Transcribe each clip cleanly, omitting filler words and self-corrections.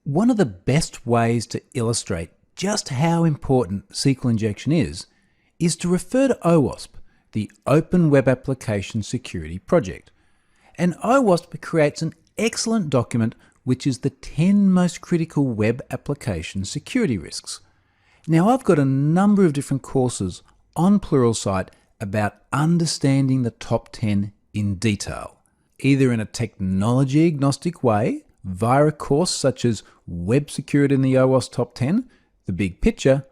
One of the best ways to illustrate just how important SQL injection is to refer to OWASP, the Open Web Application Security Project. And OWASP creates an excellent document which is the 10 most critical web application security risks. Now, I've got a number of different courses on Pluralsight about understanding the top 10 in detail, either in a technology agnostic way via a course such as Web Security in the OWASP Top 10, the big picture,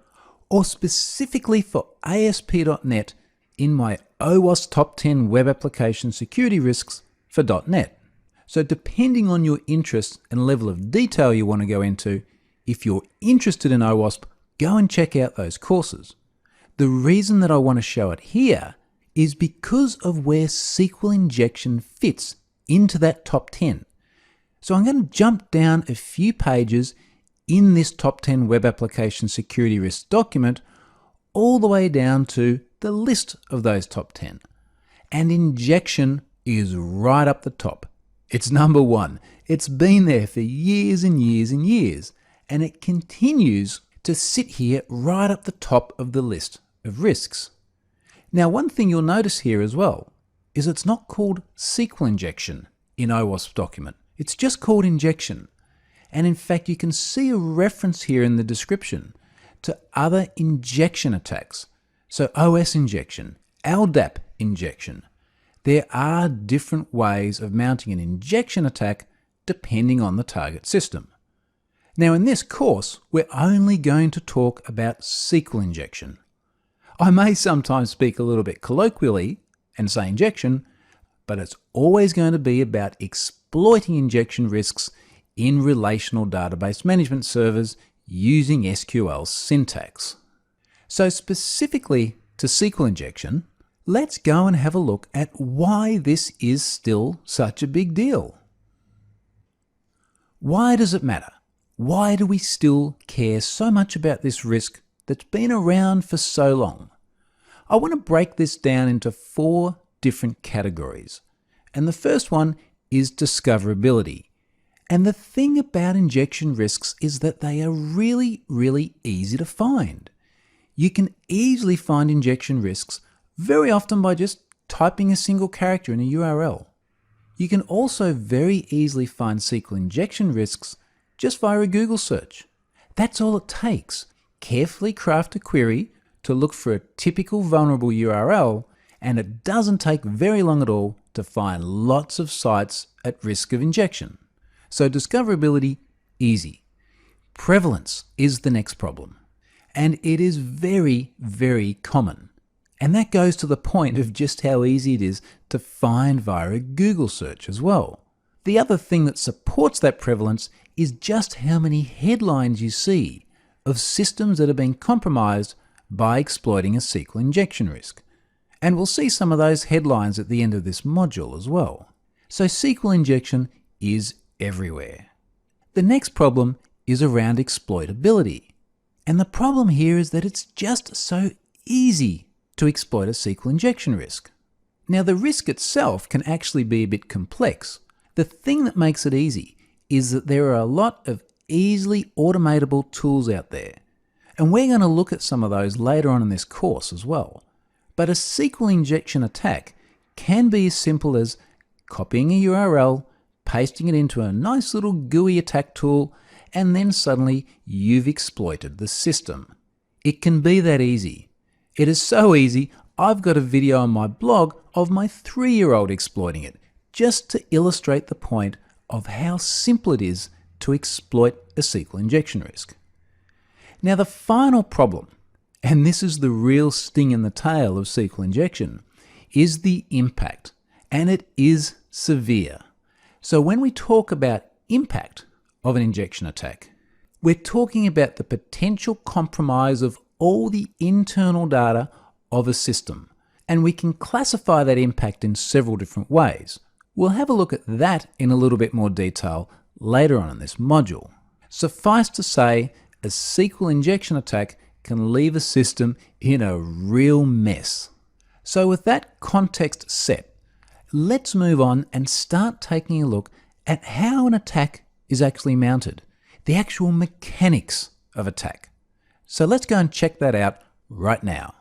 or specifically for ASP.NET in my OWASP Top 10 Web Application Security Risks for .NET. So depending on your interest and level of detail you want to go into, if you're interested in OWASP, go and check out those courses. The reason that I want to show it here is because of where SQL injection fits into that top 10. So I'm going to jump down a few pages in this top 10 web application security risks document all the way down to the list of those top 10. And injection is right up the top. It's number one. It's been there for years and years and years, and it continues to sit here right up the top of the list of risks. Now, one thing you'll notice here as well is it's not called SQL injection in OWASP document. It's just called injection. And in fact, you can see a reference here in the description to other injection attacks. So OS injection, LDAP injection. There are different ways of mounting an injection attack depending on the target system. Now, in this course, we're only going to talk about SQL injection. I may sometimes speak a little bit colloquially and say injection, but it's always going to be about exploiting injection risks in relational database management servers using SQL syntax. So specifically to SQL injection, let's go and have a look at why this is still such a big deal. Why does it matter? Why do we still care so much about this risk that's been around for so long? I want to break this down into 4 different categories. And the first one is discoverability. And the thing about injection risks is that they are really, really easy to find. You can easily find injection risks very often by just typing a single character in a URL. You can also very easily find SQL injection risks just via a Google search. That's all it takes. Carefully craft a query to look for a typical vulnerable URL, and it doesn't take very long at all to find lots of sites at risk of injection. So discoverability, easy. Prevalence is the next problem, and it is very, very common. And that goes to the point of just how easy it is to find via a Google search as well. The other thing that supports that prevalence is just how many headlines you see of systems that have been compromised by exploiting a SQL injection risk. And we'll see some of those headlines at the end of this module as well. So SQL injection is everywhere. The next problem is around exploitability. And the problem here is that it's just so easy to exploit a SQL injection risk. Now, the risk itself can actually be a bit complex. The thing that makes it easy is that there are a lot of easily automatable tools out there. And we're going to look at some of those later on in this course as well. But a SQL injection attack can be as simple as copying a URL, pasting it into a nice little GUI attack tool, and then suddenly you've exploited the system. It can be that easy. It is so easy, I've got a video on my blog of my 3-year-old exploiting it, just to illustrate the point of how simple it is to exploit a SQL injection risk. Now, the final problem, and this is the real sting in the tail of SQL injection, is the impact, and it is severe. So when we talk about impact of an injection attack, we're talking about the potential compromise of all the internal data of a system, and we can classify that impact in several different ways. We'll have a look at that in a little bit more detail later on in this module. Suffice to say, a SQL injection attack can leave a system in a real mess. So with that context set, let's move on and start taking a look at how an attack is actually mounted. the actual mechanics of attack. So let's go and check that out right now.